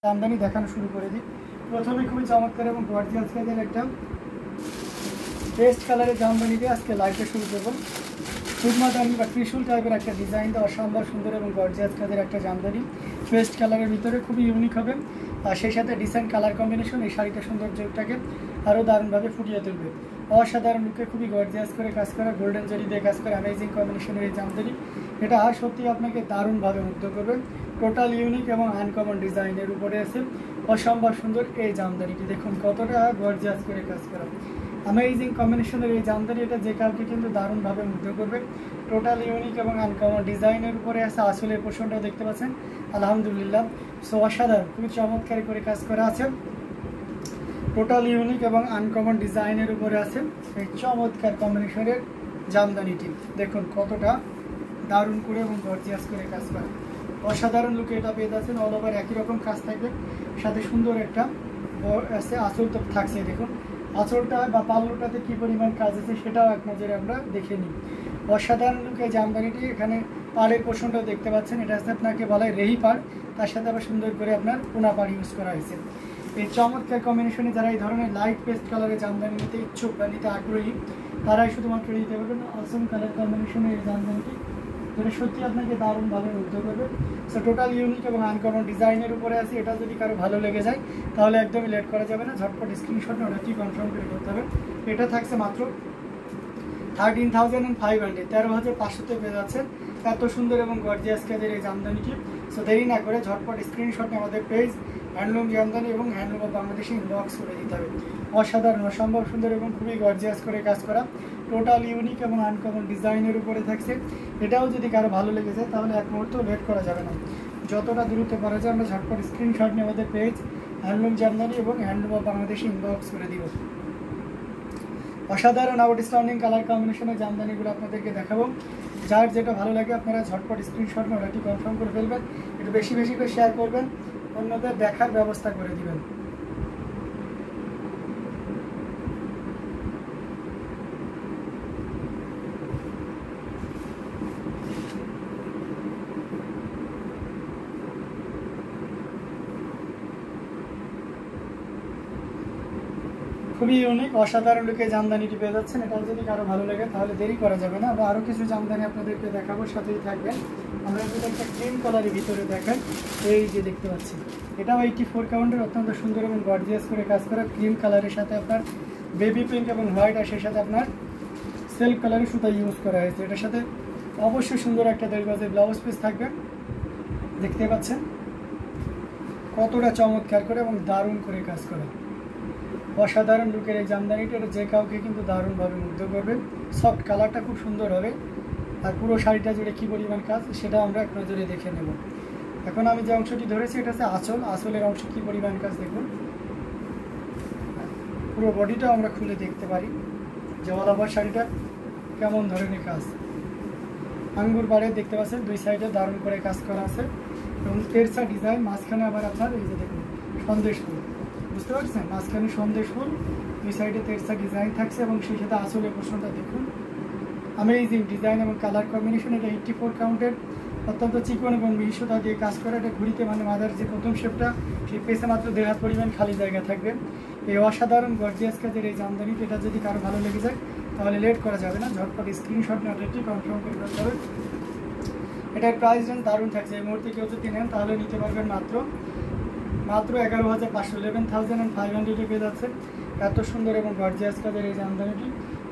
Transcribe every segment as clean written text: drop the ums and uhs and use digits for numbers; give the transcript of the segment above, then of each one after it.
জামদানি দেখানো শুরু করে দিই। প্রথমে খুবই চমৎকার এবং গর্জিয়াস কাজের একটা পেস্ট কালারের জামদানিতে আজকে লাইভটা শুরু করব। সুরমাদানি বা ত্রিশুল টাইপের একটা ডিজাইন দেওয়া অসম্ভব সুন্দর এবং গর্জিয়াস কাজের একটা জামদানি পেস্ট কালারের ভিতরে খুবই ইউনিক হবে। আর সেই সাথে ডিজাইন কালার কম্বিনেশন এই শাড়িটা সৌন্দর্যটাকে আরও দারুণভাবে ফুটিয়ে তুলবে। অসাধারণ লুকে খুবই গর্জিয়াস করে কাজ করা, গোল্ডেন জরি দিয়ে কাজ করা অ্যামেজিং কম্বিনেশনের এই জামদানি, এটা সত্যি আপনাকে দারুণভাবে মুগ্ধ করবে। টোটাল ইউনিক এবং আনকমন ডিজাইনের উপরে আছে অসম্ভব সুন্দর এই জামদানিটি। দেখুন কতটা গর্জিয়াস করে কাজ করা, অ্যামেজিং কম্বিনেশনের এই জামদানি, এটা যে কাউকে কিন্তু দারুণভাবে মুগ্ধ করবে। টোটাল ইউনিক এবং আনকমন ডিজাইনের উপরে আছে। আসলে পোর্শনটাও দেখতে পাচ্ছেন আলহামদুলিল্লাহ, সো অসাধারণ খুবই চমৎকার করে কাজ করা আছে। টোটাল ইউনিক এবং আনকমন ডিজাইনের উপরে আছে এই চমৎকার কম্বিনেশনের জামদানিটি। দেখুন কতটা দারুণ করে এবং গর্জিয়াস করে কাজ করা, অসাধারণ লুকে এটা পেয়ে যাচ্ছেন। অল ওভার একই রকম কাজ থাকবে, সাথে সুন্দর একটা আছে আঁচল তো থাকছে। দেখুন আঁচলটা বা পাল্লুটাতে কী পরিমাণ কাজ আছে সেটাও এক নজরে আমরা দেখে নিই। অসাধারণ লুকে জামদানিটি, এখানে পাড়ের পোর্শনটাও দেখতে পাচ্ছেন, এটা হচ্ছে আপনাকে বলা হয় রেহি পাড়, তার সাথে আবার সুন্দর করে আপনার পোনা পাড় ইউজ করা হয়েছে। এই চমৎকার কম্বিনেশনে যারা এই ধরনের লাইট পেস্ট কালারের জামদানি নিতে ইচ্ছুক বা নিতে আগ্রহী, তারাই শুধুমাত্র নিতে পারবেন অসম কালার কম্বিনেশনের এই জামদানিটি, যেটা সত্যি আপনাকে দারুণভাবে মুগ্ধ করবে। সো টোটাল ইউনিক এবং আনকমন ডিজাইনের উপরে আছে। এটা যদি কারো ভালো লেগে যায় তাহলে একদমই লেট করা যাবে না, ঝটপট স্ক্রিনশট অর্ডারটি কনফার্ম করে করতে হবে। এটা থাকছে মাত্র 13,500, 13,500 পেয়ে যাচ্ছেন এত সুন্দর এবং গর্জিয়াস কাজের এই জামদানিটি। সো দেরি না করে ঝটপট স্ক্রিনশট আমাদের পেজ হ্যান্ডলুম জামদানি এবং হ্যান্ডলুম অফ বাংলাদেশে ইনবক্স করে দিতে হবে। অসাধারণ অসম্ভব সুন্দর এবং খুবই গর্জিয়াস করে কাজ করা, টোটাল ইউনিক এবং আনকমন ডিজাইনের উপরে থাকছে। এটাও যদি কারো ভালো লেগে যায় তাহলে এক মুহূর্ত লেট করা যাবে না, যতটা দ্রুত করা যায় আমরা ঝটপট স্ক্রিনশট নিয়ে আমাদের পেজ হ্যান্ডলুম জামদানি এবং হ্যান্ডলুম অফ বাংলাদেশে ইনবক্স করে দিব। অসাধারণ আউটস্ট্যান্ডিং কালার কম্বিনেশনের জামদানিগুলো আপনাদেরকে দেখাবো। যার যেটা ভালো লাগে আপনারা ঝটপট স্ক্রিনশট নিয়ে অর্ডারটি কনফার্ম করে ফেলবেন, একটু বেশি বেশি করে শেয়ার করবেন, অন্যদের দেখার ব্যবস্থা করে দিবেন। খুবই ইউনিক অসাধারণ লুকে জামদানিটি পেয়ে যাচ্ছেন। এটাও যদি কারো ভালো লাগে তাহলে দেরি করা যাবে না, আমরা আরও কিছু জামদানি আপনাদেরকে দেখাবো, সাথেই থাকবেন। আমরা যদি একটা ক্রিম কালারের ভিতরে দেখেন, এই যে দেখতে পাচ্ছি, এটাও 84 কাউন্টের অত্যন্ত সুন্দর এবং গর্জিয়াস করে কাজ করা ক্রিম কালারের সাথে আপনার বেবি পিঙ্ক এবং হোয়াইট, আর সেই সাথে আপনার সিল্ক কালারের সুতা ইউজ করা হয়েছে। এটার সাথে অবশ্যই সুন্দর একটা 1.5 গজের ব্লাউজ পিস থাকবে। দেখতে পাচ্ছেন কতটা চমৎকার করে এবং দারুণ করে কাজ করা, অসাধারণ লুকের এই জামদানিটা, এটা যে কাউকে কিন্তু দারুণভাবে মুগ্ধ করবে। সফট কালারটা খুব সুন্দর হবে, আর পুরো শাড়িটা জুড়ে কী পরিমাণ কাজ সেটা আমরা এক নজরে দেখে নেব। এখন আমি যে অংশটি ধরেছি এটা হচ্ছে আঁচল, আঁচলের অংশ কী পরিমাণ কাজ দেখুন। পুরো বডিটাও আমরা খুলে দেখতে পারি যে অল ওভার শাড়িটা কেমন ধরনের কাজ। আঙ্গুর বাড়ে দেখতে পাচ্ছেন দুই সাইডে দারুণ করে কাজ করা আছে এবং তেরসা ডিজাইন, মাঝখানে আবার আপনার এই যে দেখুন সন্দেশ ফুল, বুঝতে পারছেন, মাঝখানে সন্দেশ ফুল, দুই সাইডে তেরসা ডিজাইন থাকছে এবং সেই সাথে আসলে পোর্শনটা দেখুন অ্যামেজিং ডিজাইন এবং কালার কম্বিনেশন। এটা 84 কাউন্টের অত্যন্ত চিকন এবং মিহি সুতা দিয়ে কাজ করা। এটা ঘুরিতে মানে মাদার যে প্রথম শেপটা সেই পেসে মাত্র 1.5 হাত পরিমাণ খালি জায়গা থাকবে। এই অসাধারণ গর্জিয়াস কাজের এই জামদানি, এটা যদি কারো ভালো লেগে যায় তাহলে লেট করা যাবে না, ঝটপট স্ক্রিনশট নিয়ে অর্ডারটি কনফার্ম করে ফেলতে হবে। এটার প্রাইস রেঞ্জ দারুণ থাকছে। এই মুহূর্তে কেউ যদি নেন তাহলে নিতে পারবেন মাত্র 11,500, 11,500 পেয়ে যাচ্ছে এত সুন্দর এবং গর্জিয়াস কাজের এই জামদানিটি।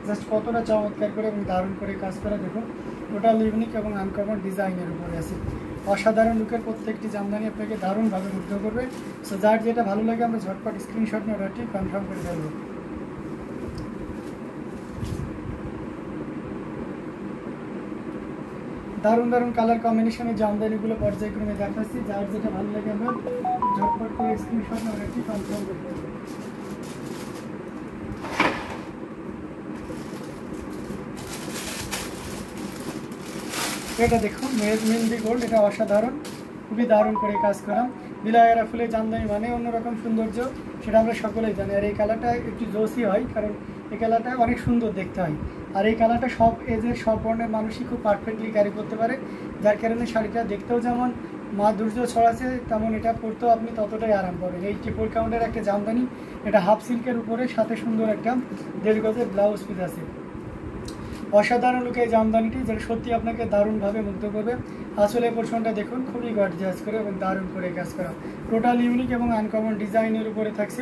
জাস্ট কতটা চমৎকার করে এবং দারুণ করে কাজ করা দেখুন, টোটাল ইউনিক এবং আনকমন ডিজাইনের উপরে আছে। অসাধারণ লুকের প্রত্যেকটি জামদানি আপনাকে দারুণভাবে মুগ্ধ করবে। সো যার যেটা ভালো লাগে আমরা ঝটপট স্ক্রিনশট নিয়ে অর্ডারটি কনফার্ম করে ফেলবো। দারুণ দারুণ কালার কম্বিনেশনের জামদানিগুলো পর্যায়ক্রমে দেখাচ্ছি, যার যেটা ভালো লাগে আমরা ঝটপট করে স্ক্রিনশট নিয়ে অর্ডারটি কনফার্ম করে ফেলবো। এটা দেখুন মেহেন্দি গোল্ড, এটা অসাধারণ খুবই দারুণ করে কাজ করা। বিলায়রা ফুলের জামদানি মানে অন্যরকম সৌন্দর্য, সেটা আমরা সকলেই জানি। আর এই কালারটা একটু জোসি হয়, কারণ এই কালারটা অনেক সুন্দর দেখতে হয়, আর এই কালারটা সব এজের সব বর্ণের মানুষই খুব পারফেক্টলি ক্যারি করতে পারে, যার কারণে শাড়িটা দেখতেও যেমন মাধুর্য ছড়াচ্ছে, তেমন এটা পরতেও আপনি ততটাই আরাম পাবেন। 84 কাউন্টের একটা জামদানি, এটা হাফ সিল্কের উপরে, সাথে সুন্দর একটা 1.5 গজের ব্লাউজ পিস আছে। অসাধারণ লুকে এই জামদানিটি, যেটা সত্যি আপনাকে দারুণভাবে মুগ্ধ করবে। আসলে পোর্শনটা দেখুন, খুবই গর্জিয়াস করে এবং দারুণ করে কাজ করা, টোটাল ইউনিক এবং আনকমন ডিজাইনের উপরে থাকছে।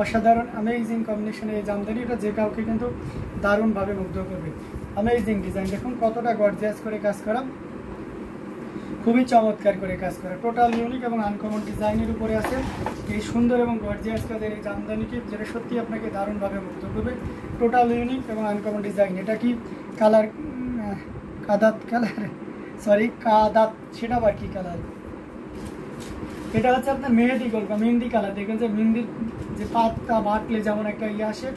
অসাধারণ অ্যামেজিং কম্বিনেশনের এই জামদানি, এটা যে কাউকে কিন্তু দারুণভাবে মুগ্ধ করবে। অ্যামেজিং ডিজাইন দেখুন, কতটা গর্জিয়াস করে কাজ করা, খুবই চমৎকার করে কাজ করা, টোটাল ইউনিক এবং আনকমন ডিজাইনের উপরে আছে এই সুন্দর এবং গর্জিয়াস কাজের এই জামদানিটি, যেটা সত্যি আপনাকে দারুণভাবে মুগ্ধ করবে। টোটাল ইউনিক এবং আনকমন ডিজাইন। এটা কি কালার? কাদাত কালার, সরি কাদাত, সেটা আবার কি কালার? এটা হচ্ছে আপনার মেহেদি গোল্ড বা মেহেন্দি কালার। দেখবেন যে মেহেন্দির যে পাতটা বাটলে যেমন একটা ইয়ে আসে,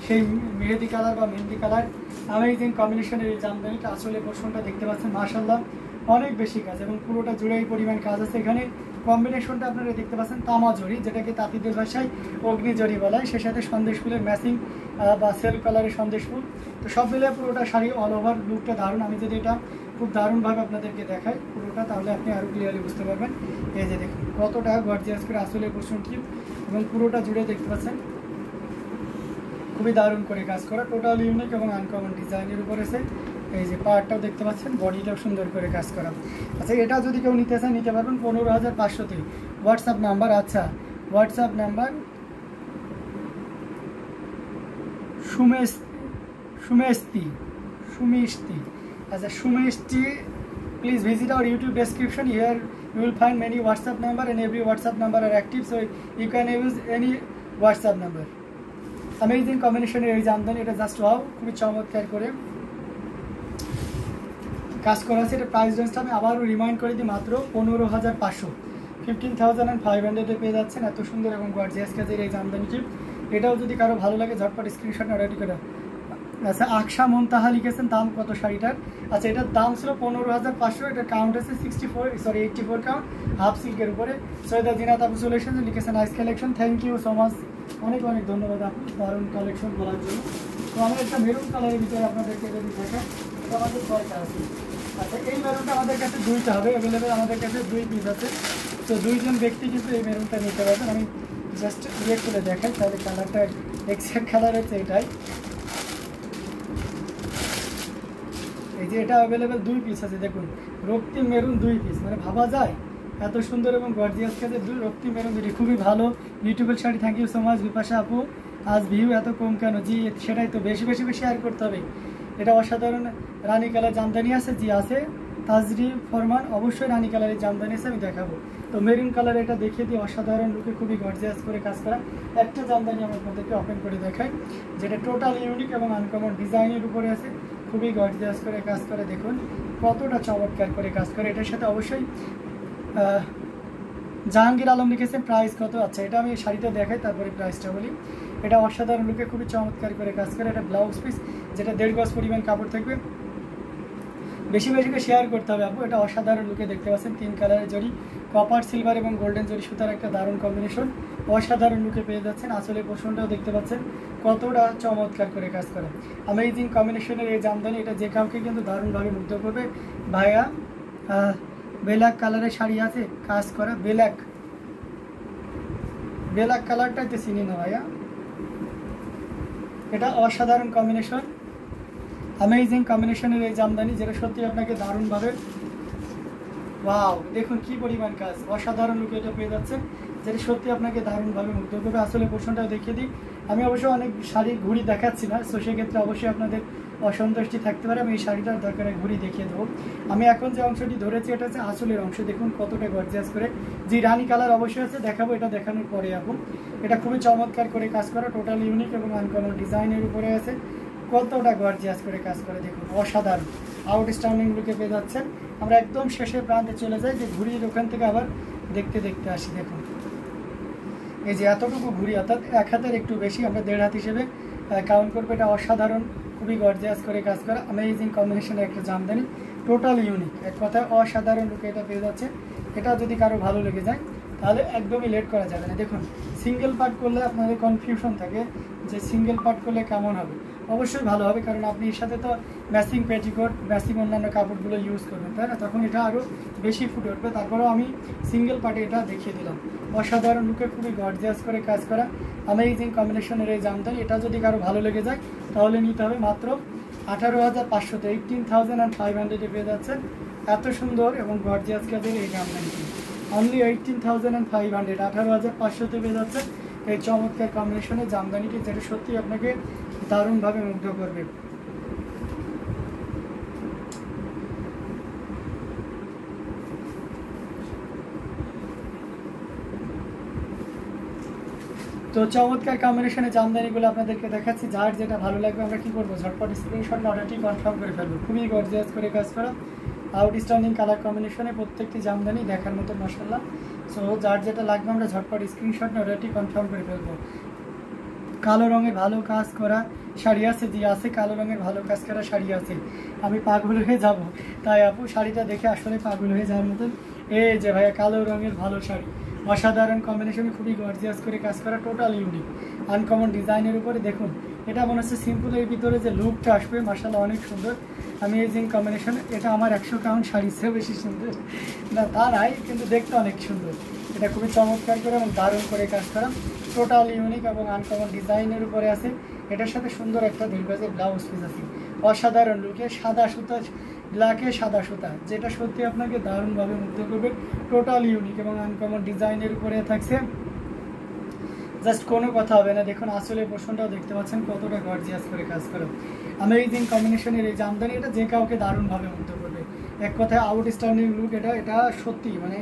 সেই মেহেদি কালার বা মেহেন্দি কালার। অ্যামেজিং কম্বিনেশনের এই জামদানিটা, আসলে পোর্শনটা দেখতে পাচ্ছেন মাশাআল্লাহ অনেক বেশি কাজ এবং পুরোটা জুড়ে এই পরিমাণ কাজ আছে। এখানে কম্বিনেশনটা আপনারা দেখতে পাচ্ছেন তামা জরি, যেটাকে তাঁতিদের ভাষায় অগ্নি জরি বলা হয়, সে সাথে সন্দেশ ফুলের ম্যাচিং বা সেলফ কালারের সন্দেশ ফুল। তো সব মিলে পুরোটা শাড়ি অল ওভার লুকটা দারুণ। আমি যদি এটা খুব দারুণভাবে আপনাদেরকে দেখাই পুরোটা, তাহলে আপনি আরও ক্লিয়ারলি বুঝতে পারবেন। এই যে দেখুন কতটা গর্জিয়াস করে আসলে পোর্শনটি এবং পুরোটা জুড়ে দেখতে পাচ্ছেন খুবই দারুণ করে কাজ করা, টোটাল ইউনিক এবং আনকমন ডিজাইনের উপর এসে। এই যে পার্টটাও দেখতে পাচ্ছেন, বডিটাও সুন্দর করে কাজ করা। আচ্ছা, এটা যদি কেউ নিতে চান নিতে পারবেন 15,500-তে। হোয়াটসঅ্যাপ নাম্বার, আচ্ছা হোয়াটসঅ্যাপ নাম্বার সুমেশতি, আচ্ছা সুমেশটি, please visit our YouTube description. Here you will find many WhatsApp number, and every WhatsApp number are active, so you can use any WhatsApp number. Amazing কম্বিনেশনের এই জামদানি, এটা জাস্ট ওয়াও, খুবই চমৎকার করে কাজ করা আছে। এটা প্রাইস রেঞ্জটা আমি আবারও রিমাইন্ড করে দিই, মাত্র 15,500, 15,500 পেয়ে যাচ্ছেন এত সুন্দর এবং গর্জিয়াস কাজের এই জামদানিটি। এটাও যদি কারো ভালো লাগে ঝটপট স্ক্রিনশট রেডি করে। আচ্ছা, আকশা মুনতাহা লিখেছেন দাম কত শাড়িটার? আচ্ছা, এটার দাম ছিল 15,500, এটা কাউন্ট আছে 84 কাউন্ট, হাফ সিল্কের উপরে। সৈয়দা জিনাত আপু চলে এসেছেন, লিখেছেন nice collection, thank you so much, অনেক অনেক ধন্যবাদ আপু দারুণ কালেকশন বলার জন্য। তো আমি একটা মেরুন কালারের ভিতরে আপনাদেরকে যদি দেখাই, এটা আমাদের 6টা আছে। আচ্ছা, এই মেরুনটা আমাদের কাছে 2টা হবে অ্যাভেলেবেল, আমাদের কাছে 2 পিস আছে। তো 2জন ব্যক্তি কিন্তু এই মেরুনটা নিতে পারবেন। আমি জাস্ট ইয়ে করে দেখাই, তাহলে কালারটা এক্সাক্ট কালার হচ্ছে এটাই। এই যে এটা অ্যাভেলেবেল 2 পিস আছে, দেখুন রক্তিম মেরুন 2 পিস, মানে ভাবা যায় এত সুন্দর এবং গর্জিয়াস কাজে রক্তিম মেরুন দুটি, খুবই ভালো beautiful sari. Thank you so much Bipasha আপু। আজ ভিউ এত কম কেন? জি সেটাই তো, বেশি বেশি শেয়ার করতে হবে। এটা অসাধারণ রানী কালার জামদানি আছে, জি আছে। তাজরি ফরমান, অবশ্যই রানী কালারের জামদানি আছে, আমি দেখাবো। তো মেরুন কালার এটা দেখিয়ে দিই, অসাধারণ লুকে খুবই গর্জিয়াস করে কাজ করা একটা জামদানি আমি আপনাদেরকে ওপেন করে দেখাই, যেটা টোটাল ইউনিক এবং আনকমন ডিজাইনের উপরে আছে, খুবই গর্জিয়াস করে কাজ করে। দেখুন কতটা চমৎকার করে কাজ করে। এটার সাথে অবশ্যই জাহাঙ্গীর আলম লিখেছেন প্রাইস কত? আচ্ছা, এটা আমি শাড়িটা দেখাই তারপরে প্রাইসটা বলি। এটা অসাধারণ লুকে খুবই চমৎকার করে কাজ করে। এটা ব্লাউজ পিস, যেটা 1.5 গজ পরিমাণ কাপড় থাকবে, বেশি বেশি করে শেয়ার করতে হবে আপু। এটা অসাধারণ লুকে দেখতে পাচ্ছেন, 3 কালারের জরি, কপার সিলভার এবং গোল্ডেন জরি সুতার একটা দারুণ কম্বিনেশন, অসাধারণ লুকে পেয়ে যাচ্ছেন। আসলে পোর্শনটাও দেখতে পাচ্ছেন কতটা চমৎকার করে কাজ করে। অ্যামেজিং কম্বিনেশনের এই জামদানি, এটা যে কাউকে কিন্তু দারুণভাবে মুগ্ধ করবে। ভাইয়া ব্ল্যাক কালারের শাড়ি আছে কাজ করা, ব্ল্যাক কালারটাই তো চিনি না ভাইয়া। এটা অসাধারণ কম্বিনেশন, অ্যামেজিং কম্বিনেশনের এই জামদানি, যেটা সত্যি আপনাকে দারুণভাবে, ওয়াও দেখুন কি পরিমাণ কাজ, অসাধারণ লুকে এটা পেয়ে যাচ্ছেন, যেটা সত্যি আপনাকে দারুণভাবে মুগ্ধ করবে। আসলে পোর্শনটাও দেখিয়ে দিই। আমি অবশ্য অনেক শাড়ির ঘুড়ি দেখাচ্ছি না, তো সেক্ষেত্রে অবশ্যই আপনাদের অসন্তুষ্টি থাকতে পারে। আমি এই শাড়িটার দরকারে ঘুড়ি দেখিয়ে দেবো। আমি এখন যে অংশটি ধরেছি এটা হচ্ছে আসলের অংশ, দেখুন কতটা গর্জিয়াস করে। যে রানী কালার অবশ্যই আছে, দেখাবো এটা দেখানোর পরে এখন। এটা খুবই চমৎকার করে কাজ করা, টোটাল ইউনিক এবং আনকমন ডিজাইনের উপরে আছে, কতটা গর্জিয়াস করে কাজ করে দেখুন, অসাধারণ আউটস্ট্যান্ডিং লুকে পেয়ে যাচ্ছেন। আমরা একদম শেষের প্রান্তে চলে যাই, যে ঘুরির ওখান থেকে আবার দেখতে দেখতে আসি। দেখুন এই যে এতটুকু ঘুরি, অর্থাৎ 1 হাতের একটু বেশি, আমরা 1.5 হাত হিসেবে কাউন্ট করবো। এটা অসাধারণ, খুবই গর্জিয়াস করে কাজ করা, অ্যামেজিং কম্বিনেশনের একটা জামদানি, টোটাল ইউনিক, এক কথায় অসাধারণ লুকে এটা পেয়ে যাচ্ছে। এটা যদি কারো ভালো লেগে যায় তাহলে একদমই লেট করা যাবে না। দেখুন সিঙ্গেল পার্ট করলে আপনাদের কনফিউশন থাকে যে সিঙ্গেল পার্ট করলে কেমন হবে, অবশ্যই ভালো হবে, কারণ আপনি এর সাথে তো ম্যাচিং পেটিকোট, ম্যাচিং অন্যান্য কাপড়গুলো ইউজ করবেন, তাই না? তখন এটা আরও বেশি ফুটে উঠবে। তারপরেও আমি সিঙ্গেল পার্টে এটা দেখিয়ে দিলাম। অসাধারণ লুকে খুবই গর্জিয়াস করে কাজ করা অ্যামেজিং কম্বিনেশনের এই জামদানি। এটা যদি কারো ভালো লেগে যায় তাহলে নিতে হবে মাত্র 18,500-তে, 18,500 পেয়ে যাচ্ছেন এত সুন্দর এবং গর্জিয়াস কাজের এই জামদানিটি। অনলি 18,500, 18,500-তে পেয়ে যাচ্ছেন এই চমৎকার কম্বিনেশনের জামদানিটি, যেটা সত্যি আপনাকে দারুণভাবে মুগ্ধ করবে। তো চমৎকার কম্বিনেশনে জামদানিগুলো আপনাদেরকে দেখাচ্ছি। যার যেটা ভালো লাগবে আমরা কি করবো, ঝটপট স্ক্রিনশট অর্ডারটি কনফার্ম করে ফেলবো। খুবই গর্জিয়াস করে কাজ করা আউটস্ট্যান্ডিং কালার কম্বিনেশনে প্রত্যেকটি জামদানি দেখার মতো মাশাআল্লাহ। সো যার যেটা লাগবে আমরা ঝটপট স্ক্রিনশট অর্ডারটি কনফার্ম করে ফেলবো। কালো রঙের ভালো কাজ করা শাড়ি আছে, জি আছে, কালো রঙের ভালো কাজ করা শাড়ি আছে। আমি পাগল হয়ে যাব, তাই আপু শাড়িটা দেখে আসলে পাগল হয়ে যাওয়ার মতন। এই যে ভাইয়া কালো রঙের ভালো শাড়ি, অসাধারণ কম্বিনেশনে খুবই গর্জিয়াস করে কাজ করা, টোটাল ইউনিক আনকমন ডিজাইনের উপরে। দেখুন এটা মনে হচ্ছে সিম্পলের ভিতরে যে লুকটা আসবে মাশাআল্লাহ অনেক সুন্দর। Amazing combination. এটা আমার 100 কাউন্ট শাড়ির চেয়ে বেশি সুন্দর না তা নাই, কিন্তু দেখতে অনেক সুন্দর। এটা খুবই চমৎকার করে এবং দারুণ করে কাজ করা, টোটাল ইউনিক এবং আনকমন ডিজাইনের উপরে আছে। এটার সাথে সুন্দর একটা দুর্গাজের ব্লাউজ পিস আছে, অসাধারণ লুকে, সাদা সুতা, ব্ল্যাকে সাদা সুতা, যেটা সত্যি আপনাকে দারুণভাবে মুগ্ধ করবে। টোটাল ইউনিক এবং আনকমন ডিজাইনের উপরে থাকছে, জাস্ট কোনো কথা হবে না। দেখুন আসলে পোর্শনটাও দেখতে পাচ্ছেন কতটা গর্জিয়াস করে কাজ করা অ্যামেজিং কম্বিনেশনের এই জামদানি। এটা যে কাউকে দারুণভাবে মুগ্ধ করবে, এক কথায় আউটস্ট্যান্ডিং লুক। এটা সত্যি মানে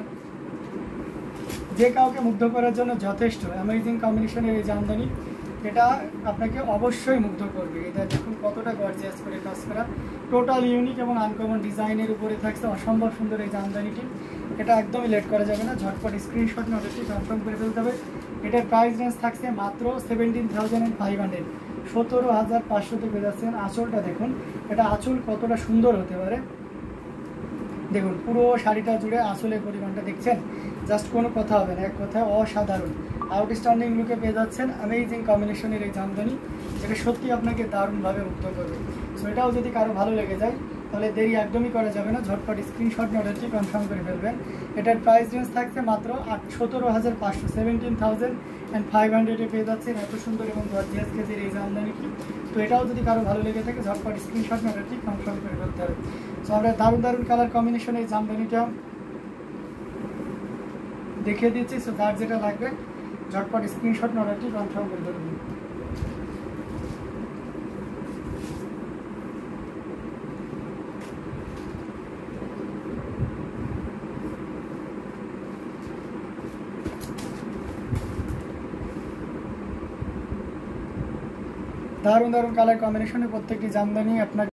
যে কাউকে মুগ্ধ করার জন্য যথেষ্ট অ্যামেজিং কম্বিনেশনের এই জামদানি। এটা আপনাকে অবশ্যই মুগ্ধ করবে। এটা দেখুন কতটা গর্জিয়াস করে কাজ করা, টোটাল ইউনিক এবং আনকমন ডিজাইনের উপরে থাকছে অসম্ভব সুন্দর এই জামদানিটি। এটা একদমই লেট করা যাবে না, ঝটপট স্ক্রিনশট নোটটি কনফার্ম করে ফেলতে হবে। এটার প্রাইস রেঞ্জ থাকছে মাত্র 17,500, 17,500 পেয়ে যাচ্ছেন। আঁচলটা দেখুন, এটা আঁচল কতটা সুন্দর হতে পারে, দেখুন পুরো শাড়িটা জুড়ে আঁচলের পরিমাণটা দেখছেন, জাস্ট কোনো কথা হবে না, এক কথায় অসাধারণ আউটস্ট্যান্ডিং লুকে পেয়ে যাচ্ছেন অ্যামেজিং কম্বিনেশনের এই জামদানি, যেটা সত্যি আপনাকে দারুণভাবে মুগ্ধ করবে। সো এটাও যদি কারো ভালো লেগে যায় তাহলে দেরি একদমই করা যাবে না, ঝটপট স্ক্রিনশট অর্ডারটি কনফার্ম করে ফেলবেন। এটার প্রাইস রেঞ্জ থাকছে মাত্র 17,500, 17,500 পেয়ে যাচ্ছেন এত সুন্দর এবং গর্জিয়াস কেজের এই জামদানিটি। তো এটাও যদি কারো ভালো লেগে থাকে ঝটপট স্ক্রিনশট অর্ডারটি কনফার্ম করে ফেলতে হবে। সো আমরা দারুণ দারুণ কালার কম্বিনেশনে এই জামদানিটা দেখিয়ে দিচ্ছি। সো যার যেটা লাগবে ঝটপট স্ক্রিনশট অর্ডারটি কনফার্ম করে দেবেন। দারুণ দারুণ কালার কম্বিনেশনে প্রত্যেকটি জামদানি আপনার